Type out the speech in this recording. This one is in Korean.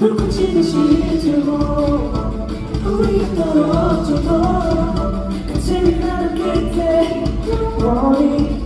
불꽃이듯이 들고 우리가 떨어져도 가슴이 나를 깰때 영원히